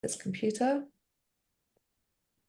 This computer.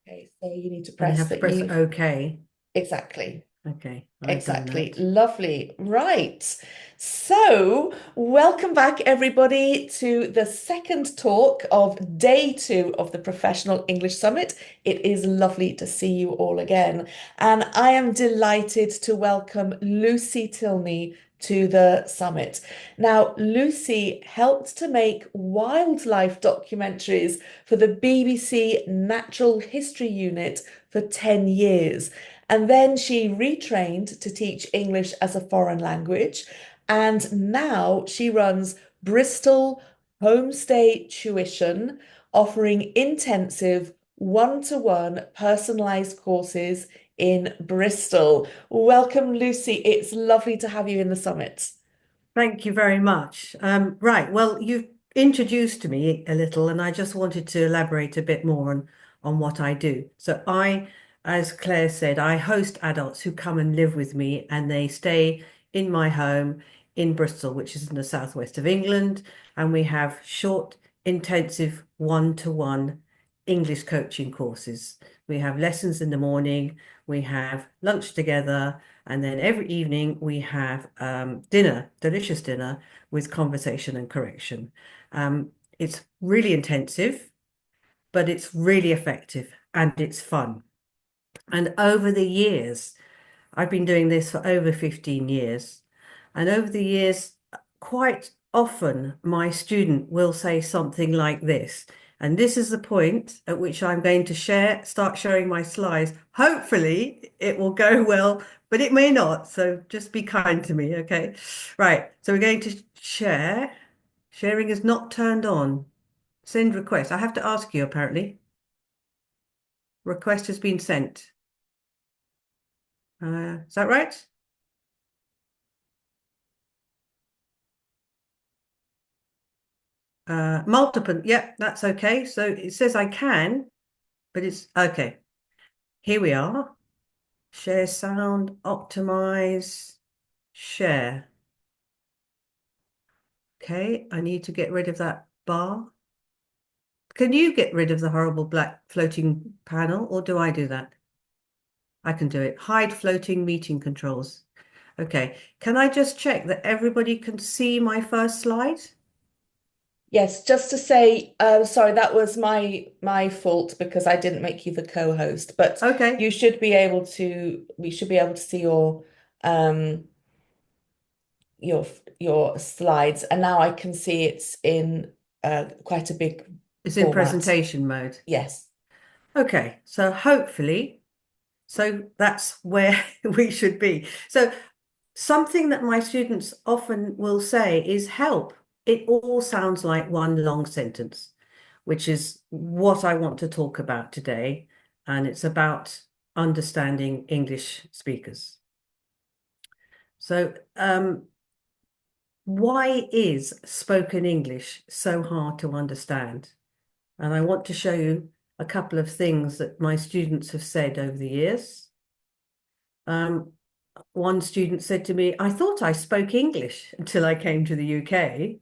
Okay, so you need to And I press have to that press you've OK. exactly. Okay, I've done Exactly. that. Lovely. Right. So, welcome back, everybody, to the second talk of day two of the Professional English Summit. It is lovely to see you all again. And I am delighted to welcome Lucy Tilney to the summit. Now, Lucy helped to make wildlife documentaries for the BBC Natural History Unit for 10 years. And then she retrained to teach English as a foreign language. And now she runs Bristol Homestay Tuition, offering intensive one-to-one personalized courses in Bristol. Welcome, Lucy. It's lovely to have you in the summit. Thank you very much. Right, well, you've introduced me a little, and I just wanted to elaborate a bit more on what I do. So as Claire said, I host adults who come and live with me, and they stay in my home in Bristol, which is in the southwest of England, and we have short, intensive one-to-one English coaching courses. We have lessons in the morning, we have lunch together, and then every evening we have dinner, delicious dinner with conversation and correction. It's really intensive, but it's really effective and it's fun. And over the years, I've been doing this for over 15 years. And over the years, quite often my student will say something like this. And this is the point at which I'm going to start sharing my slides. Hopefully it will go well, but it may not. So just be kind to me, okay? Right. So we're going to share. Sharing is not turned on. Send request. I have to ask you, apparently. Request has been sent. Is that right? Multiple, yeah, that's okay. So it says I can, but it's okay. Here we are. Share sound, optimize, share. Okay, I need to get rid of that bar. Can you get rid of the horrible black floating panel, or do I do that? I can do it. Hide floating meeting controls. Okay, can I just check that everybody can see my first slide? Yes, just to say, sorry, that was my fault because I didn't make you the co-host, but Okay, you should be able to, we should be able to see um your your slides, and now I can see it's in quite a big it's in format. presentation mode. Yes. Okay, so hopefully, so that's where we should be. So something that my students often will say is help. It all sounds like one long sentence, which is what I want to talk about today. And it's about understanding English speakers. So, why is spoken English so hard to understand? And I want to show you a couple of things that my students have said over the years. Um, One student said to me, I thought I spoke English until I came to the UK.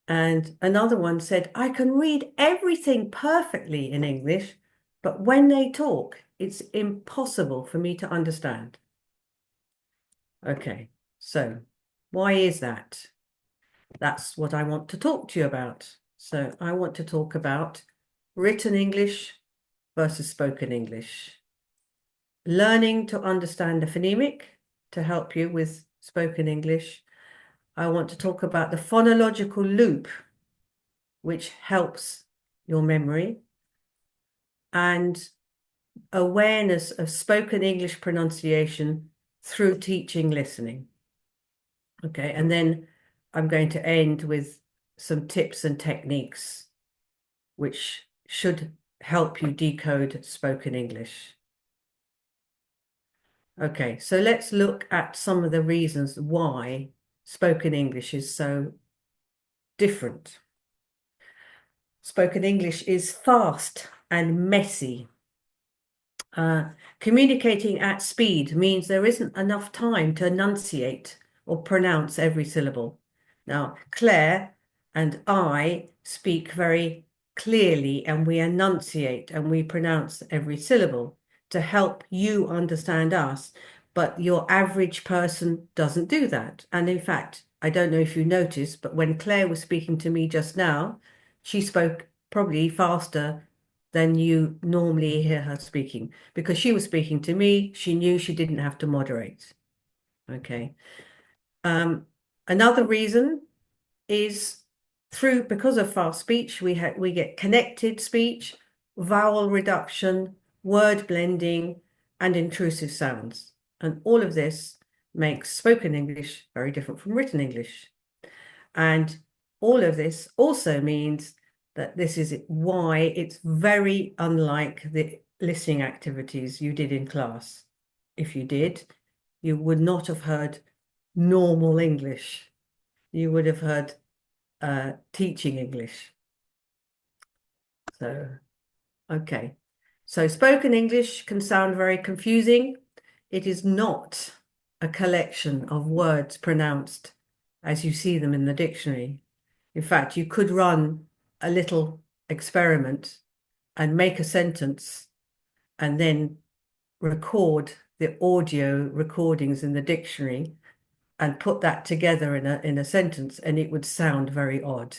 And another one said, I can read everything perfectly in English, but when they talk, it's impossible for me to understand. Okay, so why is that? That's what I want to talk to you about. So I want to talk about written English versus spoken English. Learning to understand the phonemic to help you with spoken English. I want to talk about the phonological loop, which helps your memory, and awareness of spoken English pronunciation through teaching listening. Okay, and then I'm going to end with some tips and techniques which should help you decode spoken English. Okay, so let's look at some of the reasons why spoken English is so different. Spoken English is fast and messy. Communicating at speed means there isn't enough time to enunciate or pronounce every syllable. Now, Claire and I speak very clearly and we enunciate and we pronounce every syllable to help you understand us. But your average person doesn't do that. And in fact, I don't know if you noticed, but when Claire was speaking to me just now, she spoke probably faster than you normally hear her speaking because she was speaking to me. She knew she didn't have to moderate. Okay. Um, Another reason is because of fast speech, we get connected speech, vowel reduction, word blending, and intrusive sounds. And all of this makes spoken English very different from written English. And all of this also means that this is why it's very unlike the listening activities you did in class. If you did, you would not have heard normal English. You would have heard teaching English. So, okay. So spoken English can sound very confusing. It is not a collection of words pronounced as you see them in the dictionary. In fact, you could run a little experiment and make a sentence and then record the audio recordings in the dictionary and put that together in a sentence, and it would sound very odd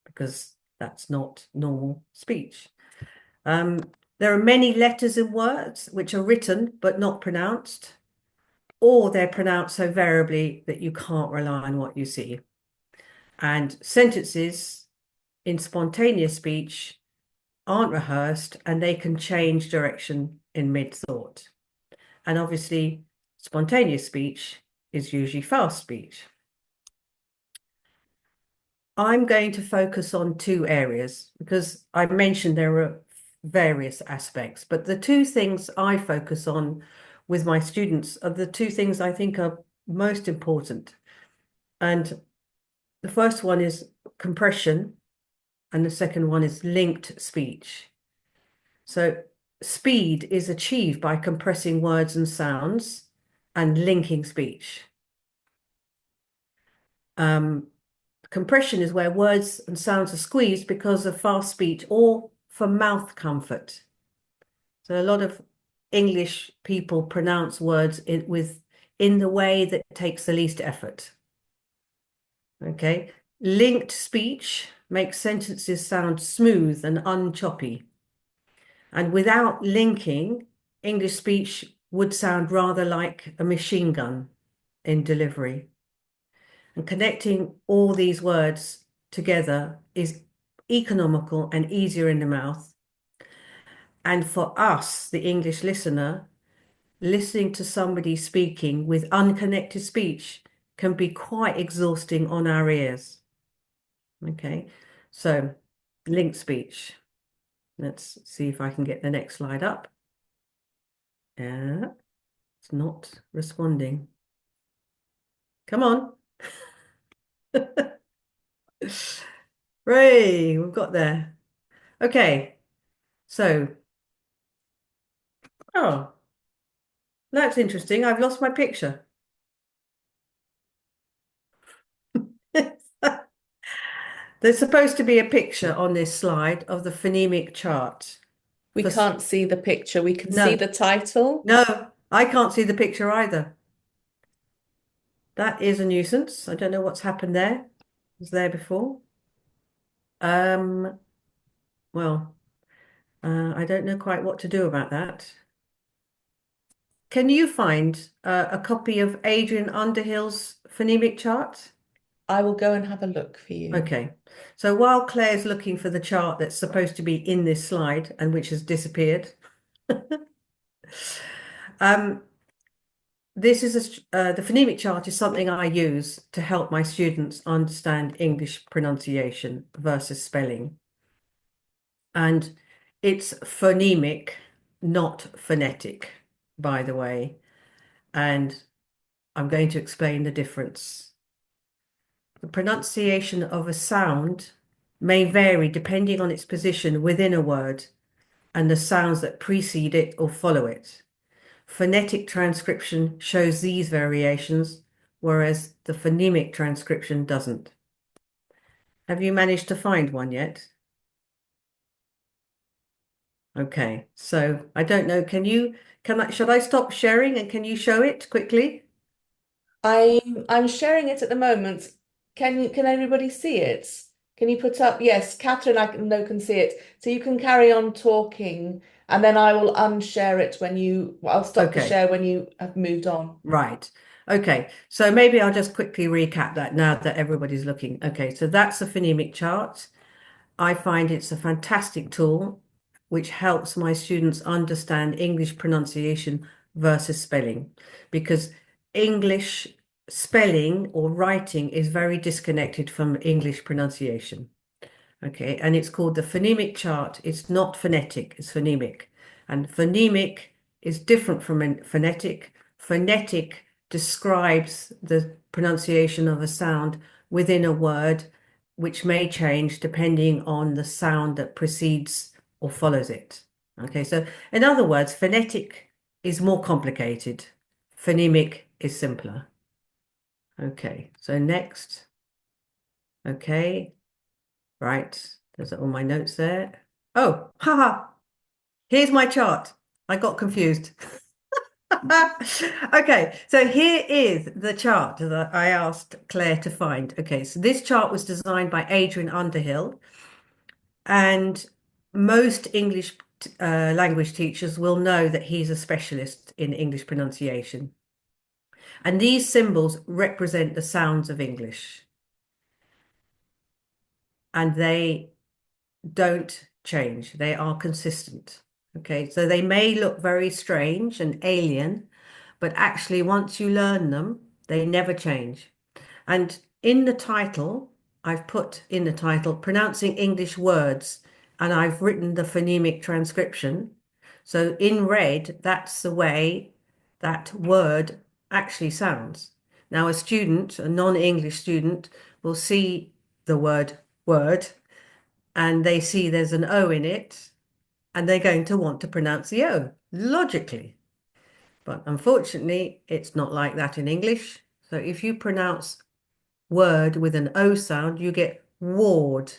because that's not normal speech. There are many letters in words which are written but not pronounced, or they're pronounced so variably that you can't rely on what you see. And sentences in spontaneous speech aren't rehearsed and they can change direction in mid-thought. And obviously, spontaneous speech is usually fast speech. I'm going to focus on two areas because I mentioned there are various aspects, but the two things I focus on with my students are the two things I think are most important. And the first one is compression, and the second one is linked speech. So speed is achieved by compressing words and sounds and linking speech. Compression is where words and sounds are squeezed because of fast speech or for mouth comfort. So a lot of English people pronounce words in the way that takes the least effort. Okay. Linked speech makes sentences sound smooth and unchoppy. And without linking, English speech would sound rather like a machine gun in delivery. And connecting all these words together is economical and easier in the mouth. And for us, the English listener, listening to somebody speaking with unconnected speech can be quite exhausting on our ears. Okay, so linked speech. Let's see if I can get the next slide up. Yeah, it's not responding. Come on. Hooray, we've got there. Okay, so, oh, that's interesting. I've lost my picture. There's supposed to be a picture on this slide of the phonemic chart. We For, can't see the picture. We can see no, the title. no, I can't see the picture either. That is a nuisance. I don't know what's happened there. It was there before. Um, well, I don't know quite what to do about that. Can you find a copy of Adrian Underhill's phonemic chart? I will go and have a look for you. Okay. So while Claire's looking for the chart that's supposed to be in this slide and which has disappeared, um, this is the phonemic chart is something I use to help my students understand English pronunciation versus spelling. And it's phonemic, not phonetic, by the way. And I'm going to explain the difference. The pronunciation of a sound may vary depending on its position within a word and the sounds that precede it or follow it. Phonetic transcription shows these variations, whereas the phonemic transcription doesn't. Have you managed to find one yet? Okay, so I don't know. Should I stop sharing and can you show it quickly? I'm sharing it at the moment. Can everybody see it? Can you put up? Yes, Catherine, I know can see it. So you can carry on talking, and then I will unshare it when you. Well, I'll stop the Okay, share when you have moved on. right. Okay, so maybe I'll just quickly recap that now that everybody's looking. Okay, so that's a phonemic chart. I find it's a fantastic tool which helps my students understand English pronunciation versus spelling because English spelling or writing is very disconnected from English pronunciation. Okay, and it's called the phonemic chart. It's not phonetic, it's phonemic. And phonemic is different from phonetic. Phonetic describes the pronunciation of a sound within a word, which may change depending on the sound that precedes or follows it. Okay, so in other words, phonetic is more complicated. Phonemic is simpler. Okay, so next. Okay. Right, there's all my notes there. Oh, haha, here's my chart. I got confused. Okay, so here is the chart that I asked Claire to find. Okay, so this chart was designed by Adrian Underhill, and most English language teachers will know that he's a specialist in English pronunciation. And these symbols represent the sounds of English, and they don't change. They are consistent. Okay, so they may look very strange and alien, but actually, once you learn them, they never change. And in the title, I've put in the title pronouncing English words, and I've written the phonemic transcription. So in red, that's the way that word actually sounds. Now, a student, a non-English student, will see the word and they see there's an O in it, and they're going to want to pronounce the O logically. But unfortunately, it's not like that in English. So if you pronounce word with an O sound, you get ward,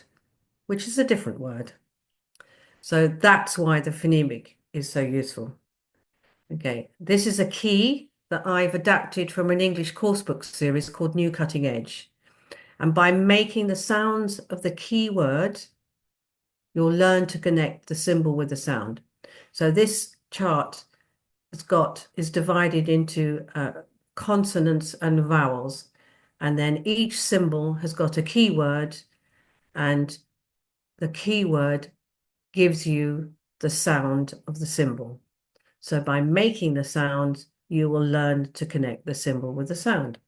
which is a different word. So that's why the phonemic is so useful. Okay, this is a key that I've adapted from an English coursebook series called New Cutting Edge. And by making the sounds of the key word you'll learn to connect the symbol with the sound. So this chart is divided into consonants and vowels, and then each symbol has got a keyword, and the keyword gives you the sound of the symbol. So by making the sound, you will learn to connect the symbol with the sound.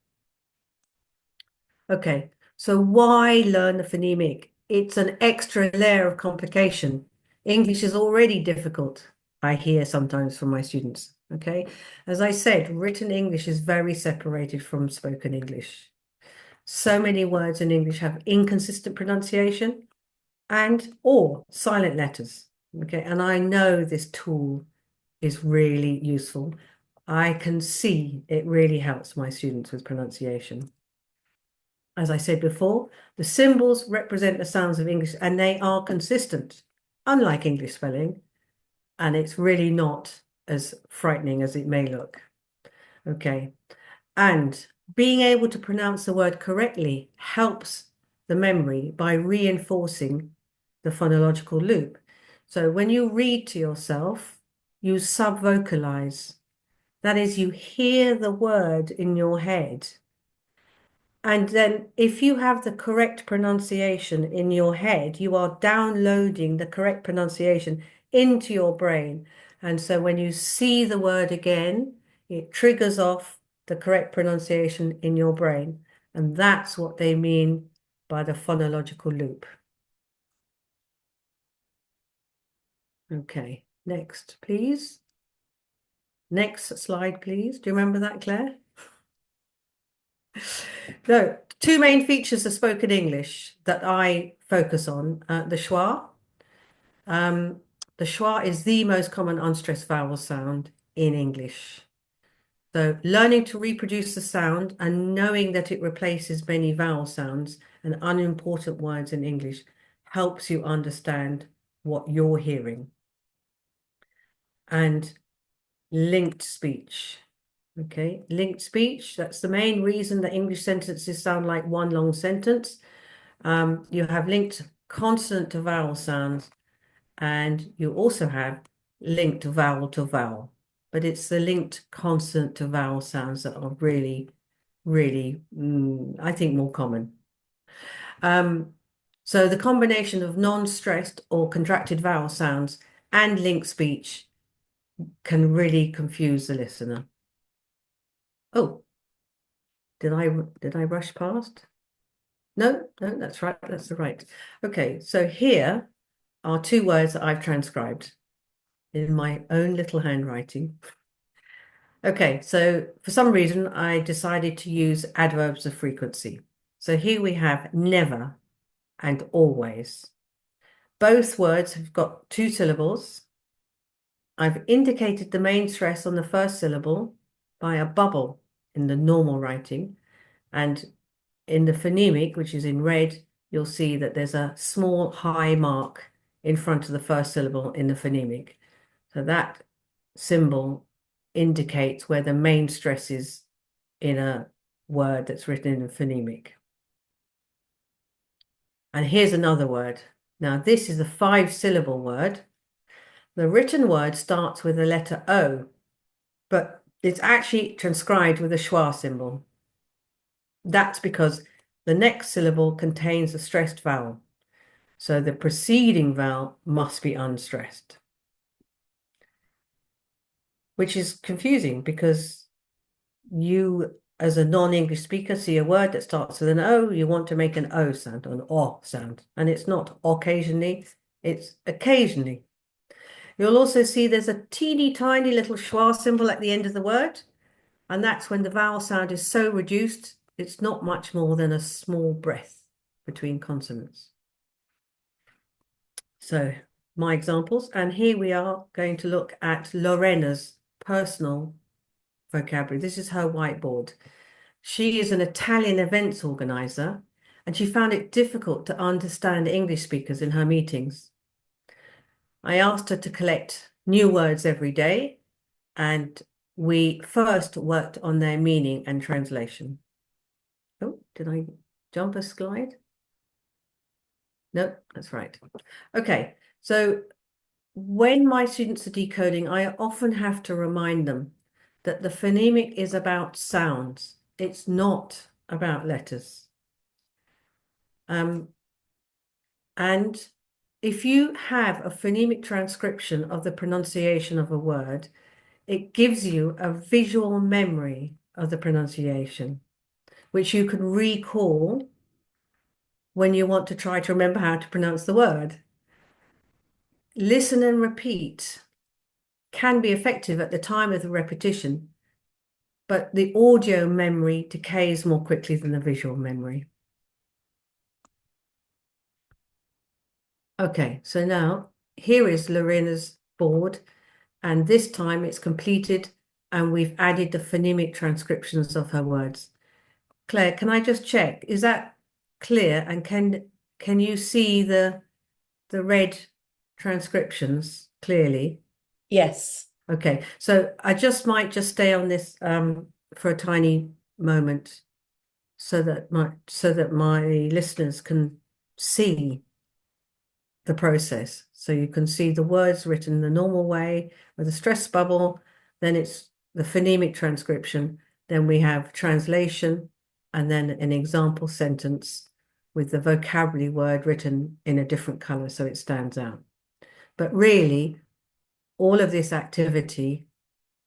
Okay, so why learn the phonemic? It's an extra layer of complication. English is already difficult, I hear sometimes from my students. Okay, as I said, written English is very separated from spoken English. So many words in English have inconsistent pronunciation and or silent letters. Okay, and I know this tool is really useful. I can see it really helps my students with pronunciation. As I said before, the symbols represent the sounds of English and they are consistent, unlike English spelling, and it's really not as frightening as it may look. Okay, and being able to pronounce the word correctly helps the memory by reinforcing the phonological loop. So when you read to yourself, you subvocalize. That is, you hear the word in your head. And then if you have the correct pronunciation in your head, you are downloading the correct pronunciation into your brain. And so when you see the word again, it triggers off the correct pronunciation in your brain. And that's what they mean by the phonological loop. Okay, next, please. Next slide, please. Do you remember that, Claire? No, two main features of spoken English that I focus on, the schwa. Um, the schwa is the most common unstressed vowel sound in English. So learning to reproduce the sound and knowing that it replaces many vowel sounds and unimportant words in English helps you understand what you're hearing. and linked speech. Okay, linked speech, that's the main reason that English sentences sound like one long sentence. You have linked consonant to vowel sounds, and you also have linked vowel to vowel. But it's the linked consonant to vowel sounds that are really, really, I think, more common. Um, so the combination of non-stressed or contracted vowel sounds and linked speech can really confuse the listener. Oh, did I rush past? No, no, that's right. That's the right. Okay, so here are two words that I've transcribed in my own little handwriting. Okay, so for some reason I decided to use adverbs of frequency. So here we have never and always. Both words have got two syllables. I've indicated the main stress on the first syllable by a bubble in the normal writing, and in the phonemic, which is in red, you'll see that there's a small high mark in front of the first syllable in the phonemic. So that symbol indicates where the main stress is in a word that's written in a phonemic. And here's another word. Now, this is a 5-syllable word. The written word starts with the letter O, but it's actually transcribed with a schwa symbol. That's because the next syllable contains a stressed vowel. So the preceding vowel must be unstressed, which is confusing because you, as a non-English speaker, see a word that starts with an O, you want to make an O sound, an O sound, and it's not occasionally, it's occasionally. You'll also see there's a teeny tiny little schwa symbol at the end of the word, and that's when the vowel sound is so reduced, it's not much more than a small breath between consonants. So my examples, and here we are going to look at Lorena's personal vocabulary. This is her whiteboard. She is an Italian events organizer, and she found it difficult to understand English speakers in her meetings. I asked her to collect new words every day, and we first worked on their meaning and translation. Oh, did I jump a slide? No, that's right. Okay, so when my students are decoding, I often have to remind them that the phonemic is about sounds. It's not about letters. And if you have a phonemic transcription of the pronunciation of a word, it gives you a visual memory of the pronunciation, which you can recall when you want to try to remember how to pronounce the word. Listen and repeat can be effective at the time of the repetition, but the audio memory decays more quickly than the visual memory. Okay, so now here is Lorena's board, and this time it's completed and we've added the phonemic transcriptions of her words. Claire, can I just check? Is that clear? And can you see the red transcriptions clearly? Yes. Okay, so I might just stay on this for a tiny moment so that my listeners can see the process. So you can see the words written the normal way with a stress bubble, then it's the phonemic transcription, then we have translation, and then an example sentence with the vocabulary word written in a different color so it stands out. But really, all of this activity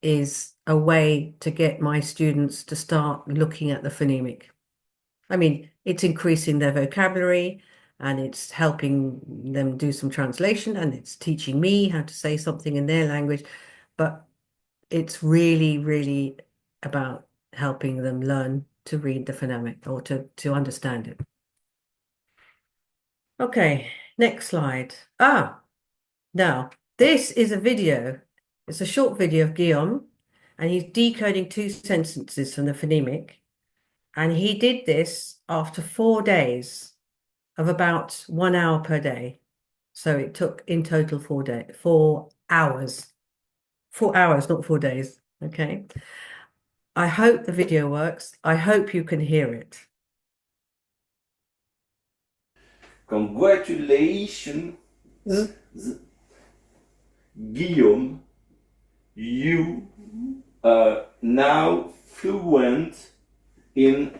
is a way to get my students to start looking at the phonemic. I mean, it's increasing their vocabulary and it's helping them do some translation and it's teaching me how to say something in their language, but it's really, really about helping them learn to read the phonemic or to understand it. Okay, next slide. Now this is a video. It's a short video of Guillaume, and he's decoding two sentences from the phonemic. And he did this after 4 days of about 1 hour per day. So it took in total 4 hours. 4 hours, not 4 days. Okay. I hope the video works. I hope you can hear it. Congratulations, Guillaume. You are now fluent in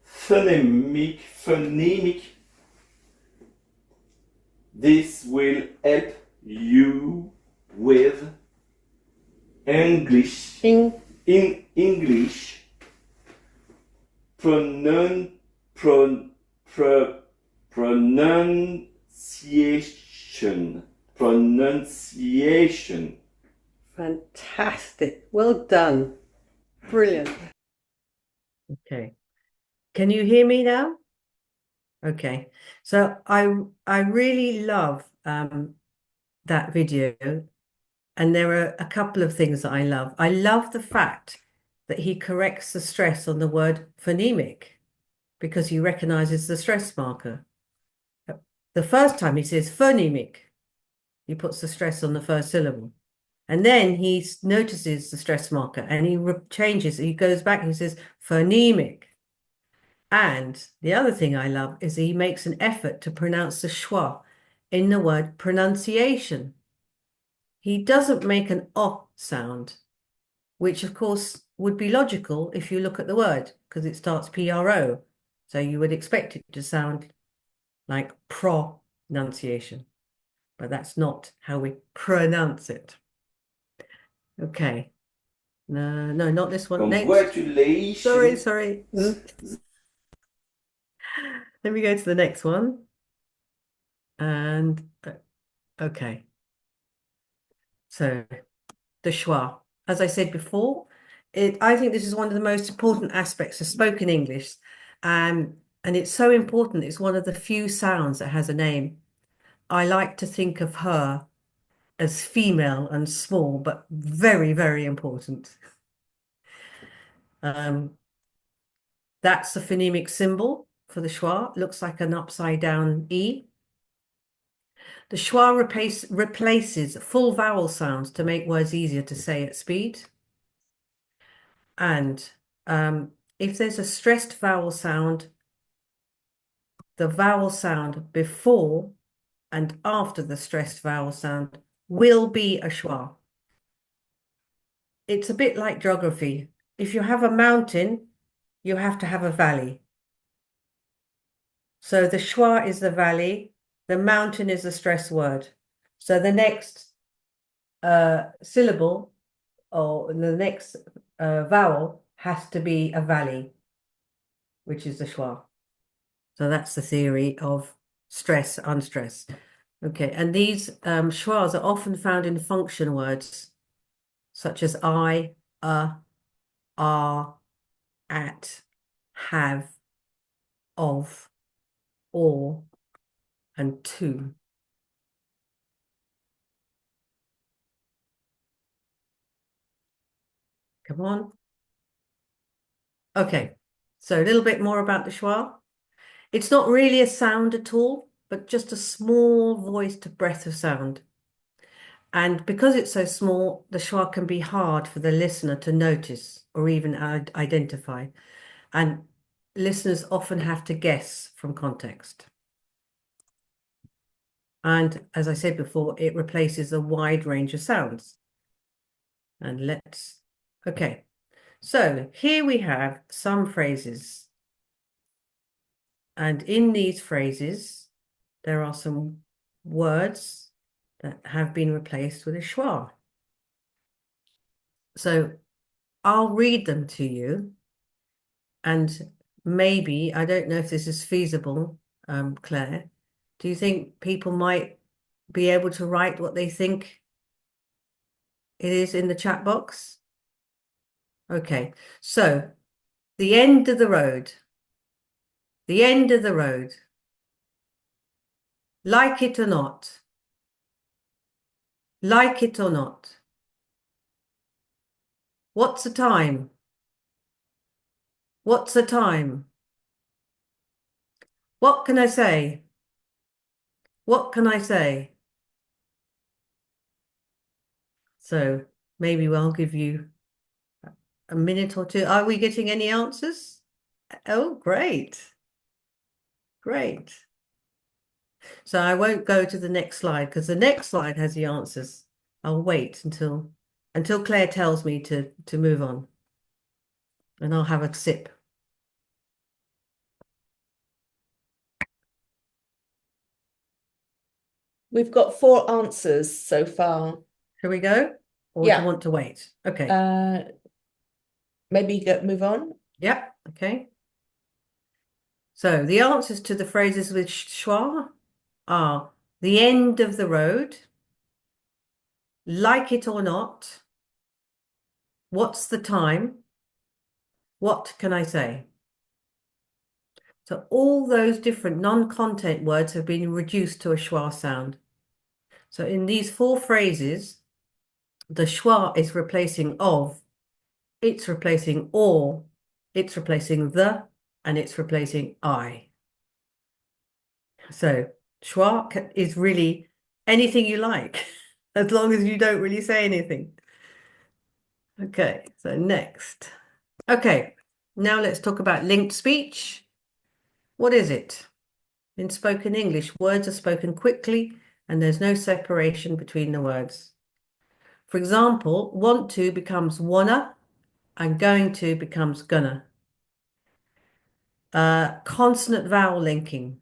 phonemic. This will help you with English in English pronoun, pro, pro, pronunciation. Fantastic. Well done. Brilliant. Okay. Can you hear me now? Okay. So I really love that video, and there are a couple of things that I love. I love the fact that he corrects the stress on the word phonemic because he recognizes the stress marker. The first time he says phonemic, he puts the stress on the first syllable. And then he notices the stress marker and he changes. He goes back and he says phonemic. And the other thing I love is he makes an effort to pronounce the schwa in the word pronunciation. He doesn't make an o sound, which of course would be logical if you look at the word, because it starts pro. So you would expect it to sound like pronunciation, but that's not how we pronounce it. Okay. No, no, not this one. Next. Congratulations. Sorry. Let me go to the next one. And okay. So the schwa. As I said before, I think this is one of the most important aspects of spoken English. And it's so important. It's one of the few sounds that has a name. I like to think of her as female and small, but very, very important. That's the phonemic symbol for the schwa. It looks like an upside down E. The schwa replaces full vowel sounds to make words easier to say at speed. And if there's a stressed vowel sound, the vowel sound before and after the stressed vowel sound will be a schwa. It's a bit like geography. If you have a mountain, you have to have a valley. So the schwa is the valley, the mountain is the stress word. So the next syllable or the next vowel has to be a valley, which is the schwa. So that's the theory of stress, unstress. Okay, and these schwas are often found in function words such as I, are, at, have, of, or, and to. Come on. Okay, so a little bit more about the schwa. It's not really a sound at all, but just a small voiced breath of sound. And because it's so small, the schwa can be hard for the listener to notice or even identify. And listeners often have to guess from context. And as I said before, it replaces a wide range of sounds. And okay. So here we have some phrases. And in these phrases, there are some words that have been replaced with a schwa. So I'll read them to you, and maybe, I don't know if this is feasible, Claire, do you think people might be able to write what they think it is in the chat box? Okay, so the end of the road, the end of the road, like it or not, like it or not. What's the time? What's the time? What can I say? What can I say? So maybe I'll give you a minute or two. Are we getting any answers? Oh, great. Great. So I won't go to the next slide because the next slide has the answers. I'll wait until Claire tells me to move on, and I'll have a sip. We've got 4 answers so far. Shall we go? Or do you Yeah. want to wait? Okay. Maybe move on. Yep. Okay. So the answers to the phrases with schwa are the end of the road, like it or not, what's the time, what can I say? So all those different non-content words have been reduced to a schwa sound. So in these 4 phrases, the schwa is replacing of, it's replacing or, it's replacing the, and it's replacing I. So schwa is really anything you like, as long as you don't really say anything. Okay, so next. Okay, now let's talk about linked speech. What is it? In spoken English, words are spoken quickly and there's no separation between the words. For example, want to becomes wanna and going to becomes gonna. Consonant vowel linking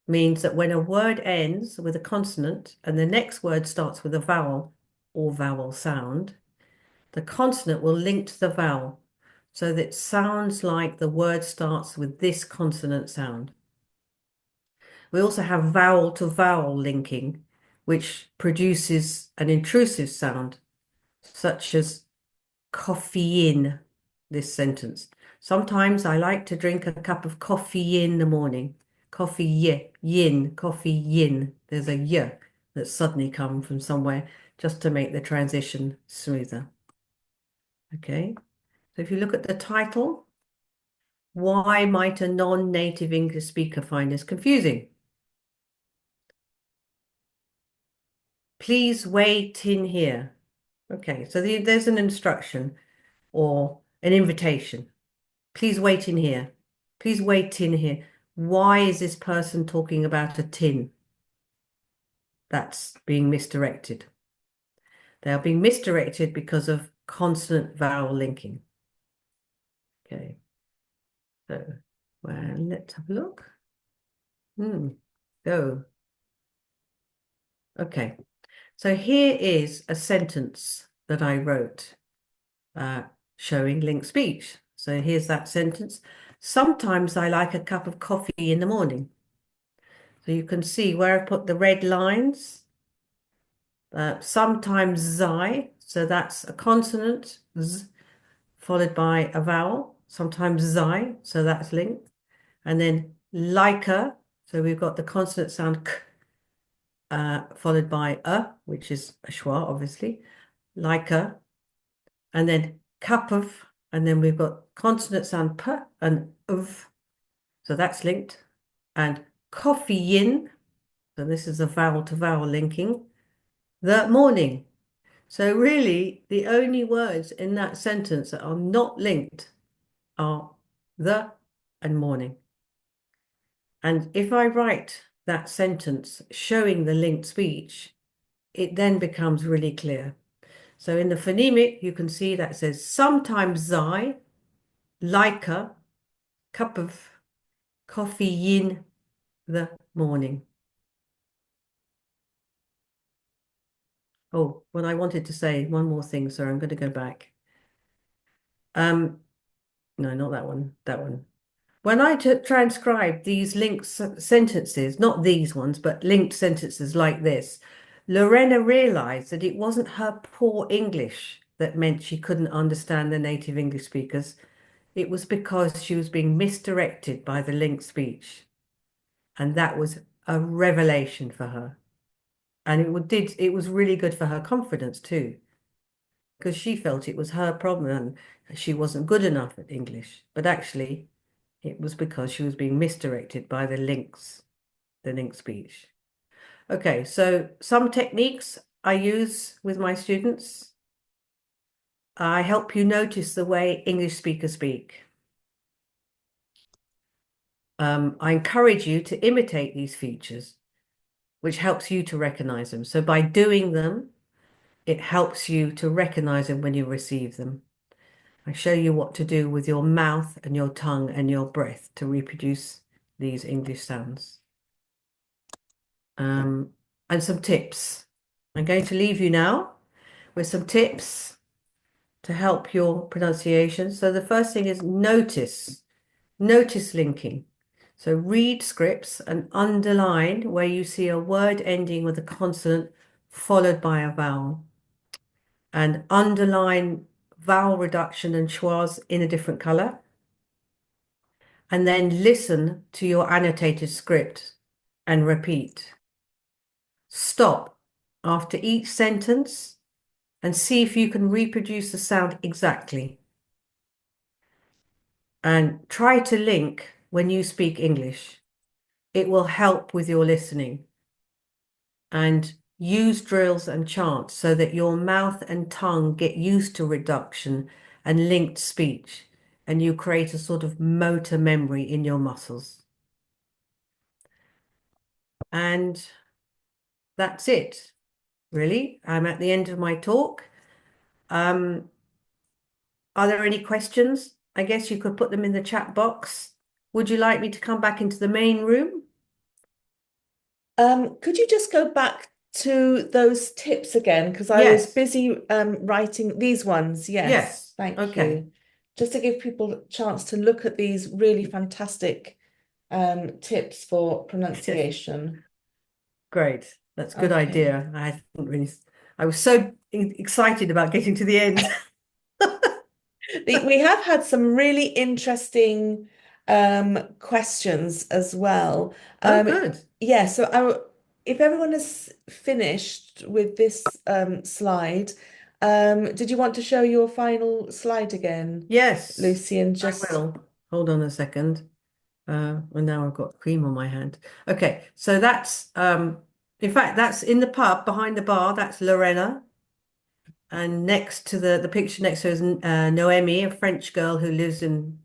means that when a word ends with a consonant and the next word starts with a vowel or vowel sound, the consonant will link to the vowel so that it sounds like the word starts with this consonant sound. We also have vowel to vowel linking, which produces an intrusive sound, such as coffee in this sentence. Sometimes I like to drink a cup of coffee in the morning. Coffee yin, coffee yin. There's a y that's suddenly come from somewhere just to make the transition smoother. Okay, so if you look at the title, why might a non-native English speaker find this confusing? Please wait in here. Okay, so there's an instruction or an invitation. Please wait in here. Please wait in here. Why is this person talking about a tin? That's being misdirected. They are being misdirected because of consonant vowel linking. Okay, so well, let's have a look. Go. Okay, so here is a sentence that I wrote showing linked speech. So here's that sentence. Sometimes I like a cup of coffee in the morning. So you can see where I put the red lines. Sometimes Zai, so that's a consonant, Z, followed by a vowel. Sometimes Zai, so that's linked. And then Leica, so we've got the consonant sound K, followed by A, which is a schwa, obviously. Leica. And then cup of, and then we've got consonant sound P and of, so that's linked. And coffee in, so this is a vowel to vowel linking. The morning. So really, the only words in that sentence that are not linked are the and morning. And if I write that sentence showing the linked speech, it then becomes really clear. So in the phonemic, you can see that says sometimes I, like a cup of coffee in the morning. Oh, what I wanted to say, one more thing, so I'm going to go back. No, not that one, that one. When I transcribed these linked sentences, not these ones, but linked sentences like this, Lorena realized that it wasn't her poor English that meant she couldn't understand the native English speakers. It was because she was being misdirected by the linked speech. And that was a revelation for her. And it was really good for her confidence too, because she felt it was her problem and she wasn't good enough at English. But actually, it was because she was being misdirected by the linked speech. Okay, so some techniques I use with my students. I help you notice the way English speakers speak. I encourage you to imitate these features, which helps you to recognize them. So by doing them, it helps you to recognize them when you receive them. I show you what to do with your mouth and your tongue and your breath to reproduce these English sounds. And some tips. I'm going to leave you now with some tips to help your pronunciation. So the first thing is notice linking. So read scripts and underline where you see a word ending with a consonant followed by a vowel. And underline vowel reduction and schwas in a different color. And then listen to your annotated script and repeat. Stop after each sentence and see if you can reproduce the sound exactly. And try to link when you speak English. It will help with your listening. And use drills and chants so that your mouth and tongue get used to reduction and linked speech, and you create a sort of motor memory in your muscles. And that's it, really. I'm at the end of my talk. Are there any questions? I guess you could put them in the chat box. Would you like me to come back into the main room? Could you just go back to those tips again? Because I was Yes. busy writing these ones. Yes, Yes. thank Okay. you. Just to give people a chance to look at these really fantastic tips for pronunciation. Great. That's a good Okay. idea. I was so excited about getting to the end. We have had some really interesting questions as well. Oh, good. Yeah, so if everyone is finished with this slide, did you want to show your final slide again, Yes, Lucy, and I just will. Hold on a second. Well, now I've got cream on my hand. Okay, so that's in fact that's in the pub behind the bar. That's Lorena, and next to the picture next to her is Noemi, a French girl who lives in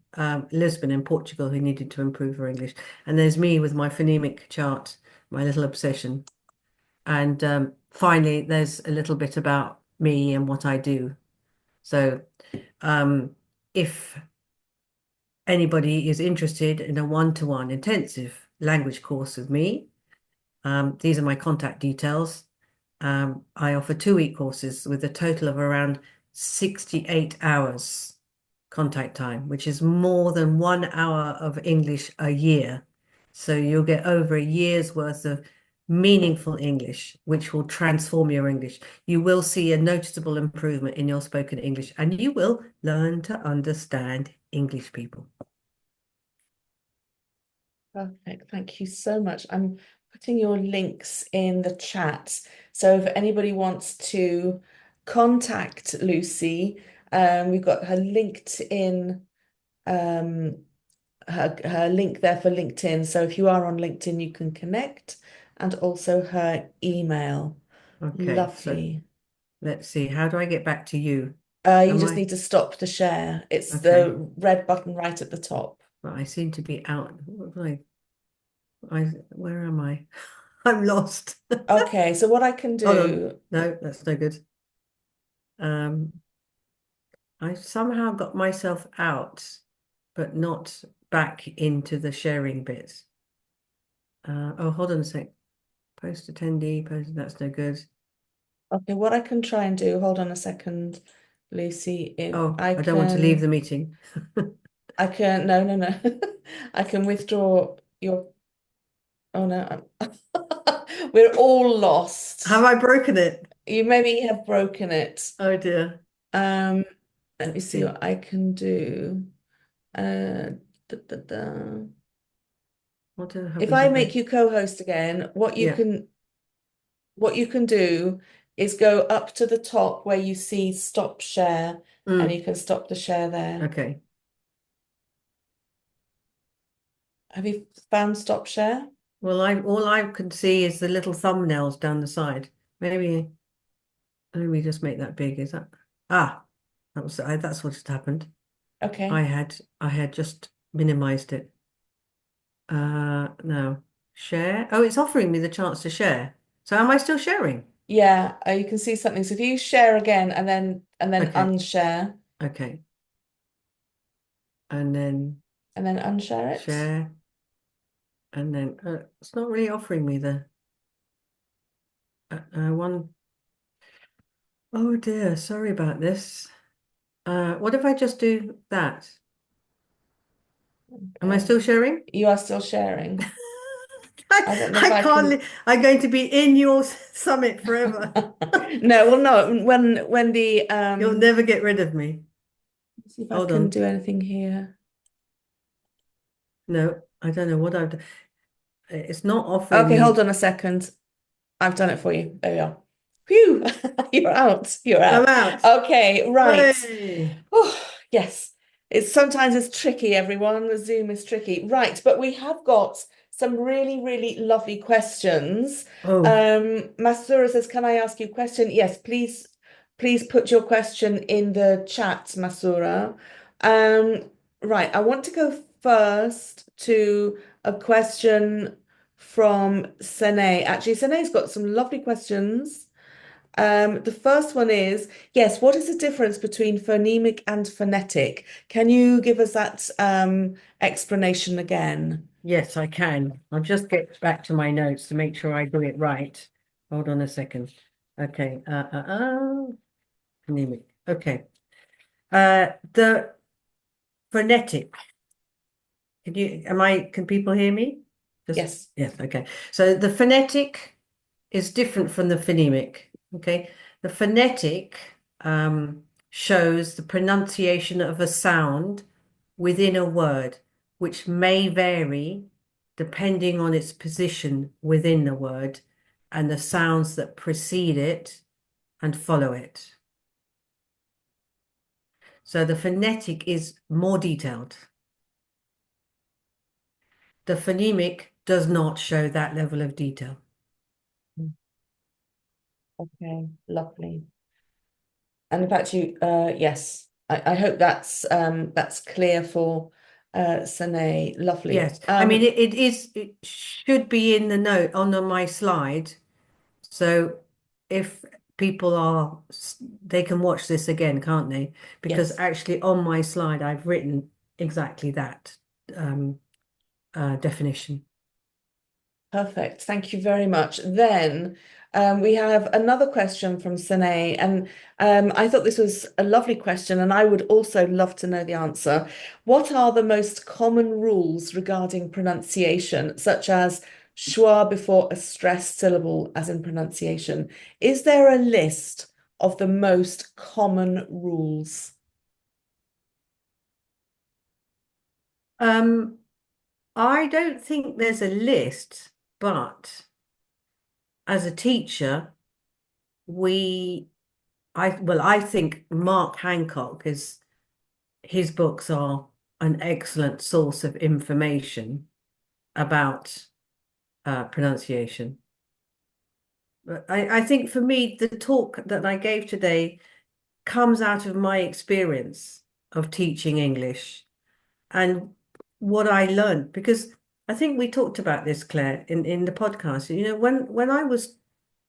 Lisbon in Portugal, who needed to improve her English. And there's me with my phonemic chart, my little obsession. And finally, there's a little bit about me and what I do. So if anybody is interested in a one-to-one intensive language course with me, these are my contact details. I offer 2-week courses with a total of around 68 hours contact time, which is more than 1 hour of English a year. So you'll get over a year's worth of meaningful English, which will transform your English. You will see a noticeable improvement in your spoken English, and you will learn to understand English people. perfect. Thank you so much. I'm putting your links in the chat. So if anybody wants to contact Lucy, we've got her LinkedIn, her link there for LinkedIn. So if you are on LinkedIn, you can connect, and also her email. Okay, so Lovely. let's see. How do I get back to you? You Am just I need to stop the share. It's okay? the red button right at the top. Well, I seem to be out. Where am I? I'm lost. Okay, so what I can Hold on. do, No, that's no good. Um, I somehow got myself out, but not back into the sharing bit. Oh, hold on a sec. Post attendee, that's no good. okay, what I can try and do, hold on a second, Lucy, if Oh, I don't want to leave the meeting. I can, no, no, no. I can withdraw your, oh no, we're all lost. Have I broken it? You maybe have broken it. Oh dear. Um, let me Let's see see. what I can do. Uh, da, da, da. What If happens I if I? make you co-host again, Yeah. what you can do is go up to the top where you see stop share, and Mm, you can stop the share there. okay. Have you found stop share? Well, all I can see is the little thumbnails down the side. Maybe let me just make that big. Is that? Ah, That's what had happened. I Okay. had just minimized it. No. Share. Oh, it's offering me the chance to share. So am I still sharing? Yeah, you can see something. So if you share again and then Okay. unshare Okay. And then and then unshare it. share. And then it's not really offering me the one. Oh dear, sorry about this. What if I just do that? Am I Okay. still sharing? You are still sharing. I don't know if I I can't. can. I'm going to be in your summit forever. No, well, no. When the You'll never get rid of me. let's see if I Hold can on. do anything here. No, I don't know what I've done. It's not offering Okay, hold me. on a second. I've done it for you. There you are. Phew, you're out. You're I'm out. out. Okay, right. Way. Oh, yes. It's tricky, everyone. The Zoom is tricky. Right, but we have got some really, really lovely questions. Oh, Masura says, "Can I ask you a question?" Yes, please put your question in the chat, Masura. Um, right, I want to go first to a question from Sene. Actually, Sene's got some lovely questions. The first one is, yes, what is the difference between phonemic and phonetic? Can you give us that explanation again? yes, I can. I'll just get back to my notes to make sure I do it right. Hold on a second. Okay. Phonemic. Okay. The phonetic. Can people hear me? Just, Yes, yes, okay. So the phonetic is different from the phonemic. Okay. The phonetic shows the pronunciation of a sound within a word, which may vary depending on its position within the word and the sounds that precede it and follow it. So the phonetic is more detailed. The phonemic does not show that level of detail. okay, lovely. And in fact, yes, I hope that's clear for Sane. Lovely. Yes, I mean it should be in the note on my slide. So if people they can watch this again, can't they? Because Yes. actually on my slide I've written exactly that um, definition. Perfect. Thank you very much. Then we have another question from Sine, and I thought this was a lovely question, and I would also love to know the answer. What are the most common rules regarding pronunciation, such as schwa before a stressed syllable, as in pronunciation? Is there a list of the most common rules? Um, I don't think there's a list, but as a teacher, we I think Mark Hancock is his books are an excellent source of information about pronunciation. But I think for me, the talk that I gave today comes out of my experience of teaching English and what I learned, because I think we talked about this, Claire, in the podcast. You know, when I was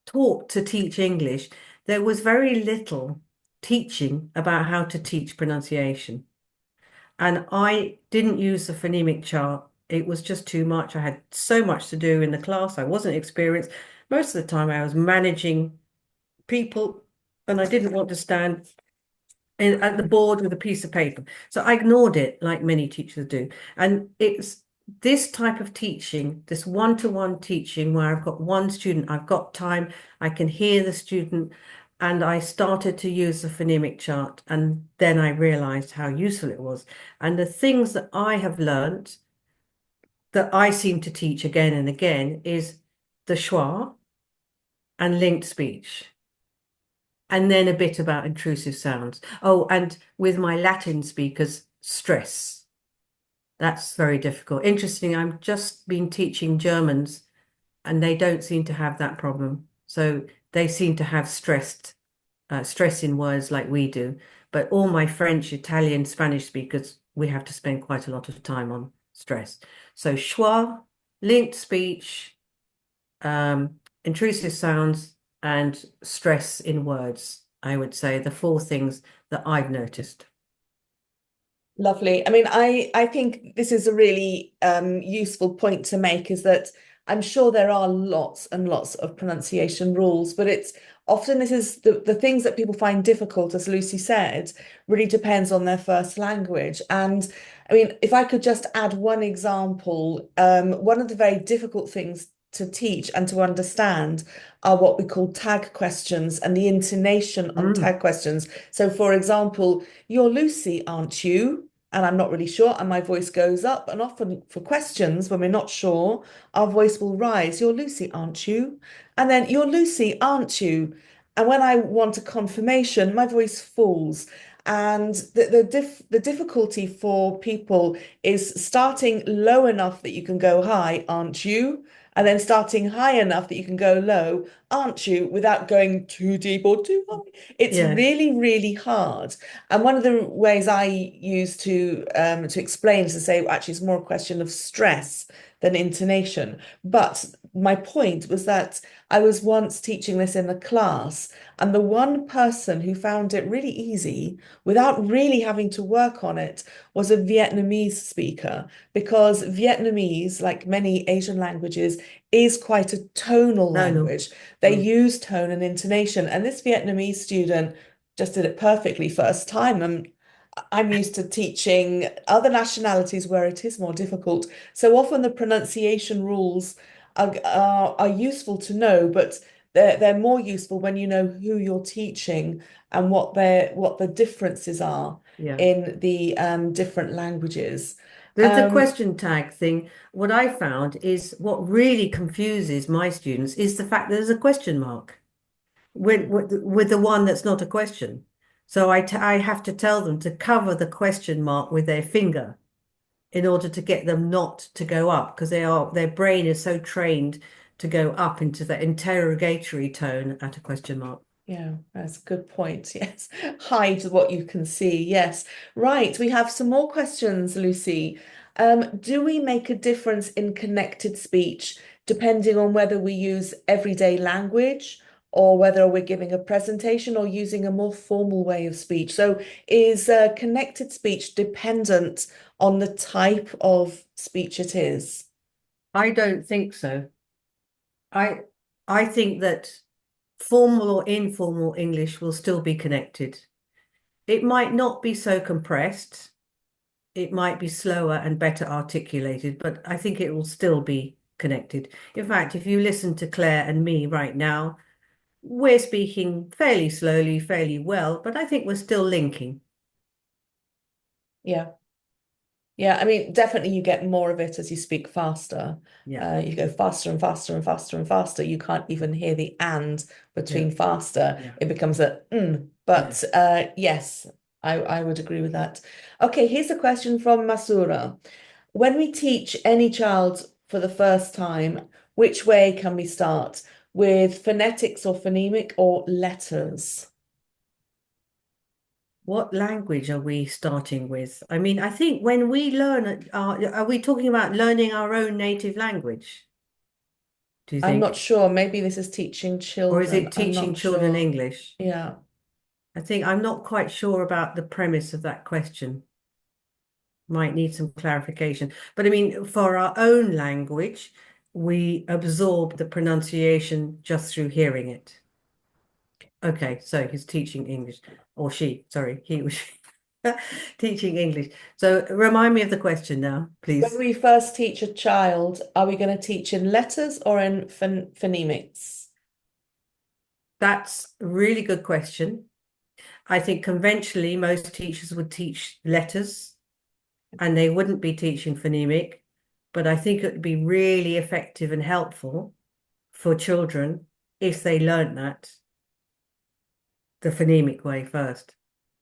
taught to teach English, there was very little teaching about how to teach pronunciation. And I didn't use the phonemic chart. It was just too much. I had so much to do in the class. I wasn't experienced. Most of the time, I was managing people and I didn't want to stand at the board with a piece of paper. So I ignored it like many teachers do. And it's this type of teaching, this one-to-one teaching where I've got one student, I've got time, I can hear the student, and I started to use the phonemic chart, and then I realized how useful it was. And the things that I have learned that I seem to teach again and again is the schwa and linked speech. And then a bit about intrusive sounds. Oh, and with my Latin speakers, stress. That's very difficult. Interesting, I've just been teaching Germans and they don't seem to have that problem. So they seem to have stressed stress in words like we do. But all my French, Italian, Spanish speakers, we have to spend quite a lot of time on stress. So schwa, linked speech, intrusive sounds, and stress in words, I would say the four things that I've noticed. Lovely. I mean, I think this is a really useful point to make, is that I'm sure there are lots and lots of pronunciation rules, but it's often this is the things that people find difficult, as Lucy said, really depends on their first language. And I mean, if I could just add one example, one of the very difficult things to teach and to understand are what we call tag questions and the intonation on tag questions. So, for example, you're Lucy, aren't you? And I'm not really sure, and my voice goes up. And often for questions, when we're not sure, our voice will rise. You're Lucy, aren't you? And then you're Lucy, aren't you? And when I want a confirmation, my voice falls. And the difficulty for people is starting low enough that you can go high, aren't you? And then starting high enough that you can go low, aren't you? Without going too deep or too high. It's Yeah, really, really hard. And one of the ways I use to explain is to say, well, actually, it's more a question of stress than intonation. But my point was that I was once teaching this in a class, and the one person who found it really easy without really having to work on it was a Vietnamese speaker, because Vietnamese, like many Asian languages, is quite a tonal no, no. language. They use tone and intonation, and this Vietnamese student just did it perfectly first time. And I'm used to teaching other nationalities where it is more difficult. So often the pronunciation rules are useful to know, but they're more useful when you know who you're teaching and what the differences are Yeah. in the different languages. The Um, question tag thing, what I found is what really confuses my students is the fact that there's a question mark with the one that's not a question. So I have to tell them to cover the question mark with their finger in order to get them not to go up, because their brain is so trained to go up into the interrogatory tone at a question mark. Yeah, that's a good point. Yes. Hide what you can see. Yes. Right. We have some more questions, Lucy. Do we make a difference in connected speech depending on whether we use everyday language or whether we're giving a presentation or using a more formal way of speech? So is connected speech dependent on the type of speech it is? I don't think so. I I think that formal or informal English will still be connected. It might not be so compressed. It might be slower and better articulated, but I think it will still be connected. In fact, if you listen to Claire and me right now, we're speaking fairly slowly, fairly well, but I think we're still linking. Yeah. Yeah, I mean, definitely you get more of it as you speak faster. Yeah, You go faster and faster and faster and faster. You can't even hear the and yeah, between faster. yeah, It becomes a mm. yeah. But yes, I would agree with that. Okay, here's a question from Masura. When we teach any child for the first time, which way can we start? With phonetics or phonemic or letters? What language are we starting with? I mean, I think when we learn, are we talking about learning our own native language, do you I'm not think? sure. Maybe this is teaching Or is children. it I'm teaching not children sure. English? Yeah. I think I'm not quite sure about the premise of that question. Might need some clarification. But I mean, for our own language, we absorb the pronunciation just through hearing it. Okay, so he's teaching English, or she, sorry, he was teaching English. So remind me of the question now, When please. we first teach a child, are we going to teach in letters or in phonemics? That's a really good question. I think conventionally, most teachers would teach letters and they wouldn't be teaching phonemic, but I think it would be really effective and helpful for children if they learnt that the phonemic way first.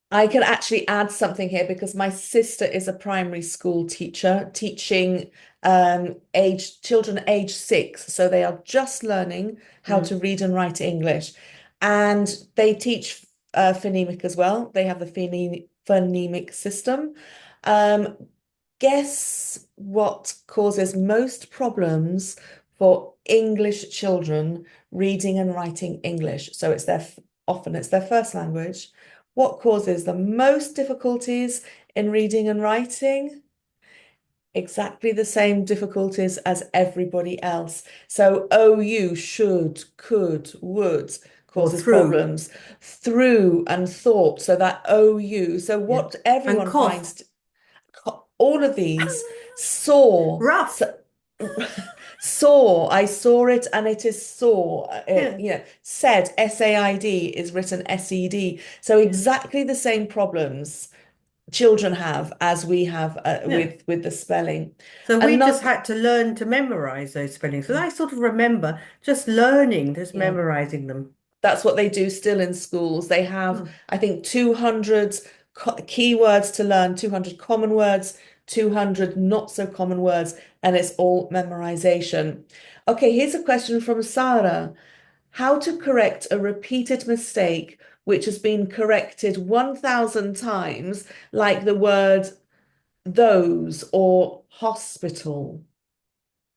I can actually add something here because my sister is a primary school teacher teaching children age 6. So they are just learning how Mm. to read and write English. And they teach phonemic as well. They have the phonemic system. Um, guess what causes most problems for English children reading and writing English? So often it's their first language. What causes the most difficulties in reading and writing? Exactly the same difficulties as everybody else. So OU, should, could, would Or causes through. problems. Through and thought. So that OU. So Yeah. what And everyone cough. finds, all of these, saw. Rough. So, saw, I saw it and it is saw. Yeah. Said, SAID is written SED. So Yeah. exactly the same problems children have as we have Yeah. with the spelling. So we just Another, had to learn to memorize those spellings. So I sort of remember just learning, just yeah, memorizing them. that's what they do still in schools. They have, Hmm. I think, 200 keywords to learn, 200 common words, 200 not so common words, and it's all memorization. Okay, here's a question from Sarah. How to correct a repeated mistake which has been corrected 1,000 times, like the word those or hospital?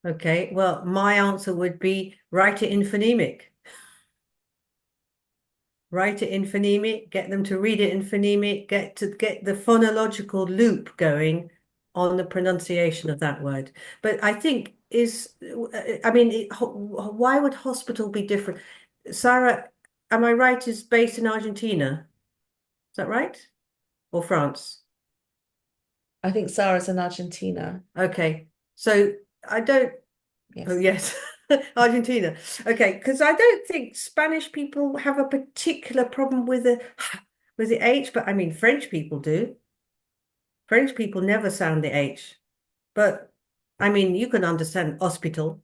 Okay, well, my answer would be write it in phonemic. Write it in phonemic, get them to read it in phonemic, get the phonological loop going on the pronunciation of that word. But I think I mean, why would hospital be different? Sarah, am I right, is based in Argentina? Is that right? Or France? I think Sarah's in Argentina. Okay. So I don't, oh Yes. yes, Argentina. Okay, because I don't think Spanish people have a particular problem with the H, but I mean French people do. French people never sound the H. But I mean you can understand hospital.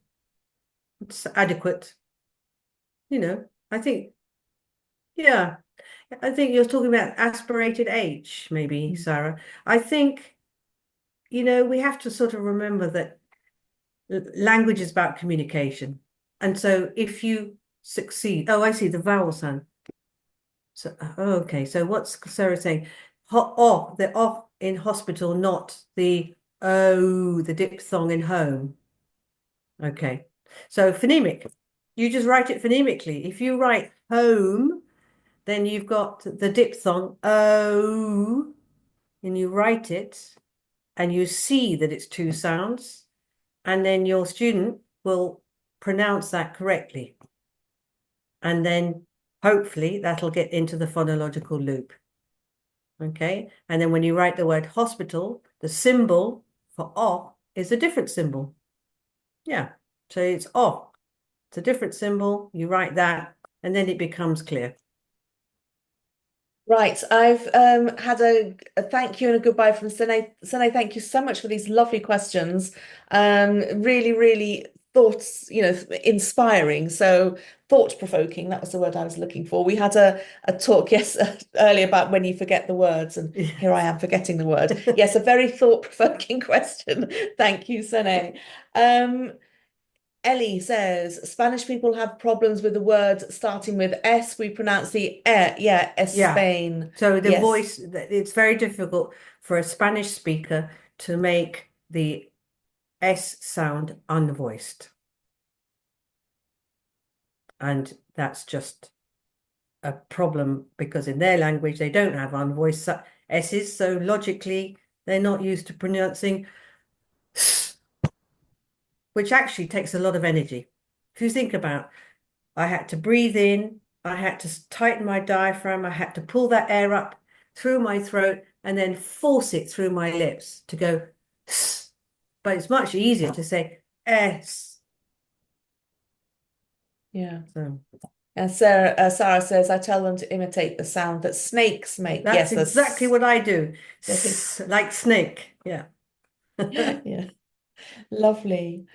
It's adequate. I think, yeah. I think you're talking about aspirated H, maybe, Mm. Sarah. I think, we have to sort of remember that language is about communication. And so if you succeed, oh, I see the vowel sound. So, okay. So what's Sarah saying? The off in hospital, not the the diphthong in home. Okay. So phonemic. You just write it phonemically. If you write home, then you've got the diphthong oh, and you write it, and you see that it's two sounds, and then your student will pronounce that correctly. And then hopefully that'll get into the phonological loop. Okay. And then when you write the word hospital, the symbol for O is a different symbol. Yeah. So it's O. It's a different symbol. You write that, and then it becomes clear. Right, I've had a thank you and a goodbye from Sene. Sene, thank you so much for these lovely questions. Really, really thoughts, inspiring. So thought-provoking, that was the word I was looking for. We had a talk earlier about when you forget the words, and here I Yes. am forgetting the word. Yes, a very thought-provoking question. Thank you, Sene. Um, Ellie says Spanish people have problems with the words starting with S. We pronounce the E. Yeah, Yeah. Spain. So the Yes. voice, it's very difficult for a Spanish speaker to make the S sound unvoiced. And that's just a problem because in their language they don't have unvoiced S's, so logically they're not used to pronouncing S, which actually takes a lot of energy. If you think about, I had to breathe in, I had to tighten my diaphragm, I had to pull that air up through my throat and then force it through my lips to go S. But it's much easier to say S. Yeah. So And Sarah says, I tell them to imitate the sound that snakes make. that's Yes, exactly what I do. they- Like snake. Yeah. yeah, lovely.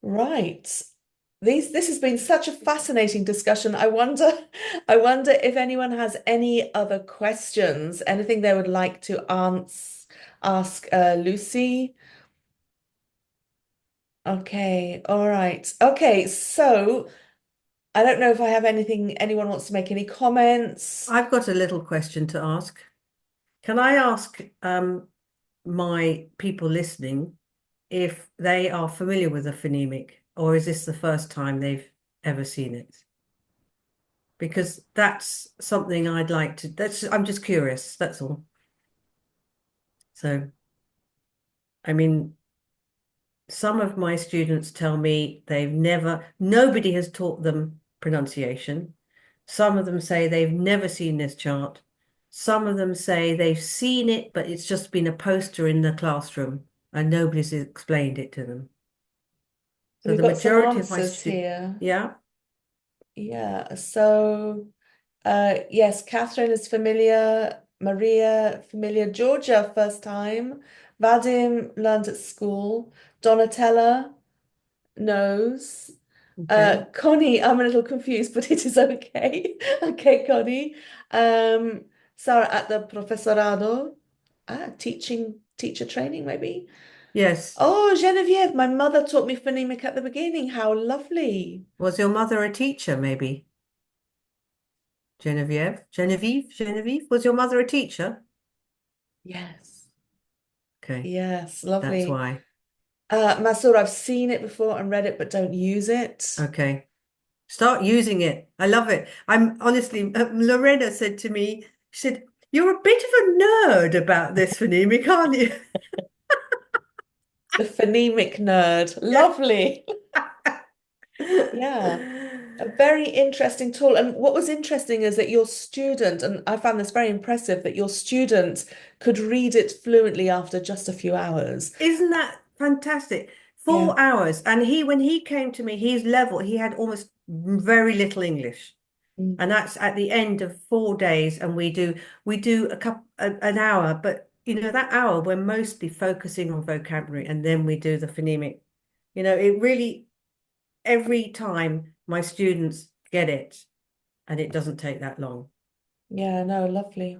Right. This has been such a fascinating discussion. I wonder if anyone has any other questions, anything they would like to ask Lucy. Okay, all right. Okay, so I don't know if I have anyone wants to make any comments. I've got a little question to ask. Can I ask my people listening if they are familiar with a phonemic, or is this the first time they've ever seen it? Because that's something I'd like to, I'm just curious, that's all. So, I mean, some of my students tell me nobody has taught them pronunciation. Some of them say they've never seen this chart. Some of them say they've seen it, but it's just been a poster in the classroom and nobody's explained it to them. So We've the got some majority of my answers students, here. yeah, Yeah, so yes, Catherine is familiar, Maria familiar, Georgia first time, Vadim learned at school, Donatella knows. okay. Connie, I'm a little confused, but it is okay. Okay, Connie. Um, Sarah at the professorado, teacher training, maybe. Yes. Oh, Genevieve, my mother taught me phonemic at the beginning. How lovely. Was your mother a teacher, maybe? Genevieve? Was your mother a teacher? Yes. Okay, Yes, that's lovely. why. Masur, I've seen it before and read it, but don't use it. Okay. Start using it. I love it. I'm honestly, Lorena said to me, she said, "You're a bit of a nerd about this phonemic, aren't you?" The phonemic nerd. Yeah. Lovely. Yeah. A very interesting tool. And what was interesting is that your student, and I found this very impressive, that your student could read it fluently after just a few hours. Isn't that fantastic? Yeah. 4 hours. And when he came to me, he had almost very little English. Mm. And that's at the end of 4 days. And we do an hour, but that hour we're mostly focusing on vocabulary and then we do the phonemic. It really, every time my students get it, and it doesn't take that long. Yeah, no, lovely.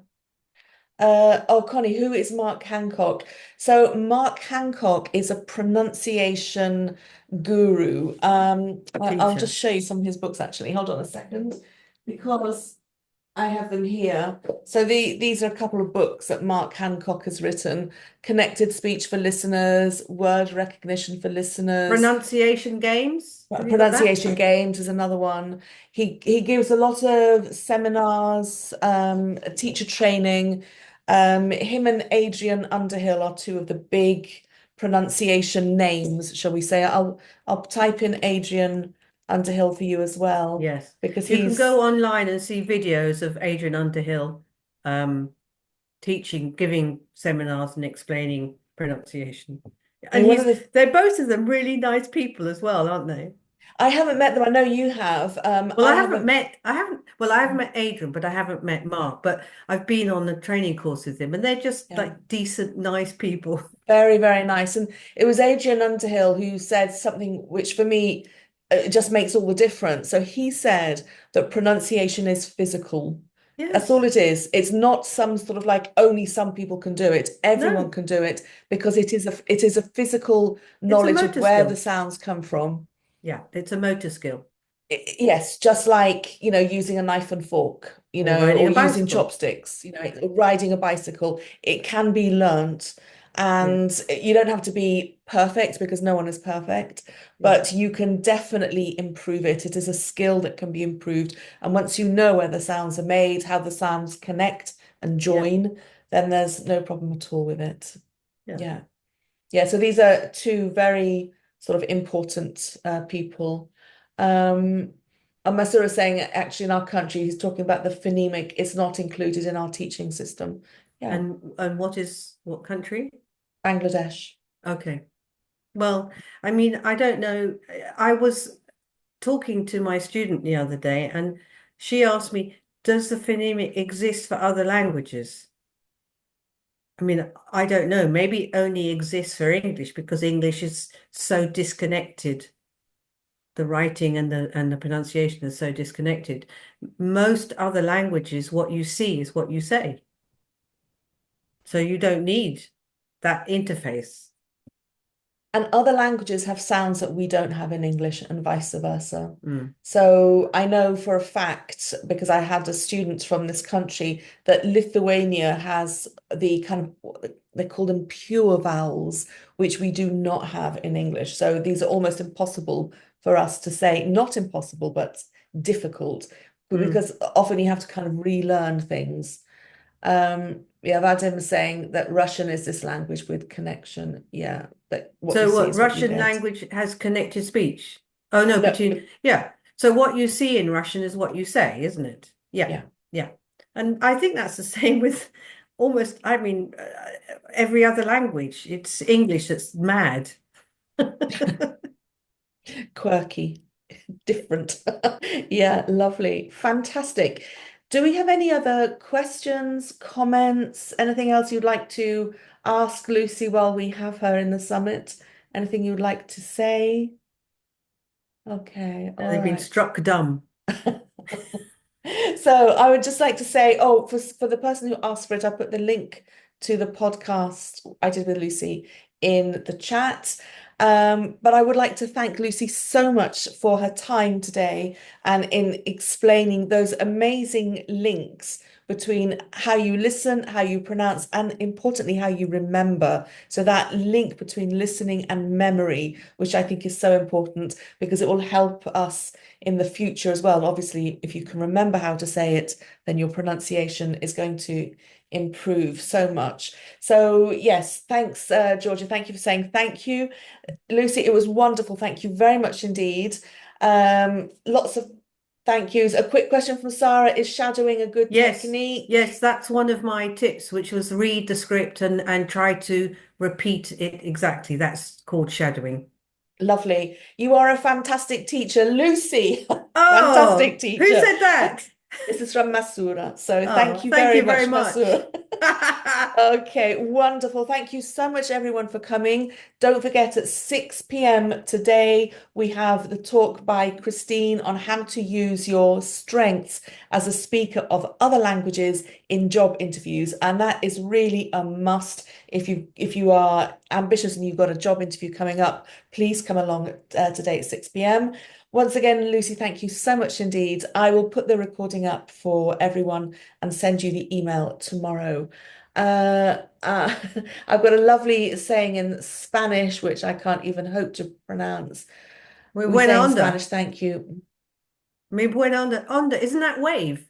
Oh, Connie, who is Mark Hancock? So Mark Hancock is a pronunciation guru. I'll just Teacher. show you some of his books actually. Hold on a second, because I have them here. So these are a couple of books that Mark Hancock has written. Connected Speech for Listeners, Word Recognition for Listeners, Pronunciation games. Have you got that? Pronunciation Games is another one. He gives a lot of seminars, teacher training. Him and Adrian Underhill are two of the big pronunciation names, shall we say. I'll type in Adrian Underhill for you as well, Yes. because You can he's go online and see videos of Adrian Underhill giving seminars and explaining pronunciation. And one of the they're both of them really nice people as well, aren't they? I haven't met them. I know you have. Well, I haven't. I haven't met Adrian, but I haven't met Mark, but I've been on a training course with them and they're just Yeah. like decent, nice people. Very, very nice. And it was Adrian Underhill who said something which for me just makes all the difference. So he said that pronunciation is physical. That's all Yes. it is. It's not some sort of like only some people can do it. Everyone No, can do it because it is a physical it's a knowledge of motor where the skill. sounds come from. Yeah, it's a motor skill. Yes, just like, using a knife and fork, Or riding or a using bicycle. chopsticks, riding a bicycle. It can be learnt, Yeah, and you don't have to be perfect because no one is perfect, yeah, but you can definitely improve it. It is a skill that can be improved. And once you know where the sounds are made, how the sounds connect and yeah, join, then there's no problem at all with it. yeah. Yeah. Yeah, so these are two very sort of important people. Um, and Masura is saying actually in our country, he's talking about the phonemic, it's not included in our teaching system. Yeah, And what country? Bangladesh. Okay. Well, I mean, I don't know. I was talking to my student the other day, and she asked me, "Does the phonemic exist for other languages?" I mean, I don't know. Maybe it only exists for English because English is so disconnected. The writing and the pronunciation is so disconnected. Most other languages, what you see is what you say. So you don't need that interface. And other languages have sounds that we don't have in English and vice versa. Mm. So I know for a fact, because I had a student from this country, that Lithuania has the kind of, they call them pure vowels, which we do not have in English. So these are almost impossible for us to say, not impossible, but difficult, because often you have to kind of relearn things. Yeah, Vadim was saying that Russian is this language with connection. Yeah, but what you So see what is what you Russian get. language has connected speech? Oh no, No, yeah. So what you see in Russian is what you say, isn't it? Yeah, yeah. yeah. And I think that's the same with almost, I mean, every other language. It's English that's mad. Quirky, different. Yeah, lovely. Fantastic. Do we have any other questions, comments, anything else you'd like to ask Lucy while we have her in the summit? Anything you'd like to say? Okay, all They've been right. struck dumb. So I would just like to say, oh, for the person who asked for it, I put the link to the podcast I did with Lucy in the chat. But I would like to thank Lucy so much for her time today and in explaining those amazing links between how you listen, how you pronounce, and importantly, how you remember. So that link between listening and memory, which I think is so important because it will help us in the future as well. Obviously, if you can remember how to say it, then your pronunciation is going to improve so much. So yes, thanks, Georgia. Thank you for saying thank you. Lucy, it was wonderful. Thank you very much indeed. Lots of thank yous. A quick question from Sarah, is shadowing a good technique? Yes, that's one of my tips, which was read the script and try to repeat it exactly. That's called shadowing. Lovely. You are a fantastic teacher, Lucy. Oh, Fantastic who teacher. said that? This is from Masura. So Oh, thank you thank very you much, very much. Masura. Okay, wonderful. Thank you so much, everyone, for coming. Don't forget, at 6 p.m. today, we have the talk by Christine on how to use your strengths as a speaker of other languages in job interviews. And that is really a must. If you are ambitious and you've got a job interview coming up, please come along today at 6 p.m. Once again, Lucy, thank you so much indeed. I will put the recording up for everyone and send you the email tomorrow. I've got a lovely saying in Spanish, which I can't even hope to pronounce. Muy We buena say in onda. Spanish, thank you. Muy buena onda. Onda, isn't that wave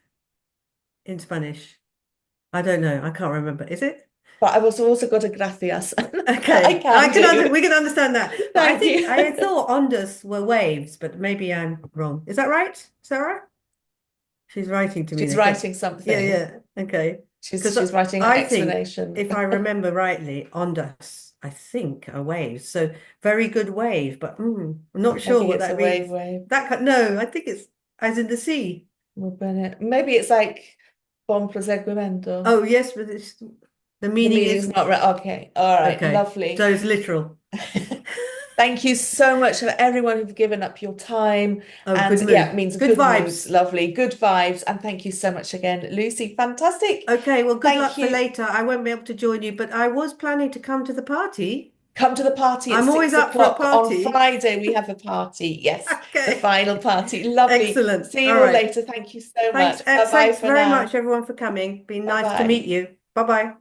in Spanish? I don't know. I can't remember. Is it? But I've also got a gracias. I Okay, can do. we can understand that. But Thank you. I thought ondas were waves, but maybe I'm wrong. Is that right, Sarah? She's writing to me She's there. Good. writing Yeah, something. yeah. Okay. She's Because she's writing an I think, explanation. if I remember rightly, ondas, I think, are waves. So very good wave, but I'm not I sure think what it's a that wave means. wave. No, I think it's as in the sea. Maybe it's like buon proseguimento. Oh, yes, but the The meaning meaning's is not right. Okay. All right. okay. Lovely. So it's literal. Thank you so much for everyone who've given up your time. Oh, And good yeah, it mood. means Good good moods. vibes. Lovely. Good vibes. And thank you so much again, Lucy. Fantastic. Okay, well, good Thank luck for you. later. I won't be able to join you, but I was planning to come to the party. Come to the party at I'm always six up for a o'clock on party. Friday. We have a party. Yes, the Okay, final party. Lovely. excellent. See All you all right. later. Thank you so much. Bye bye Thanks for very much, now. everyone, for coming. Been Bye nice to bye. meet you. Bye bye.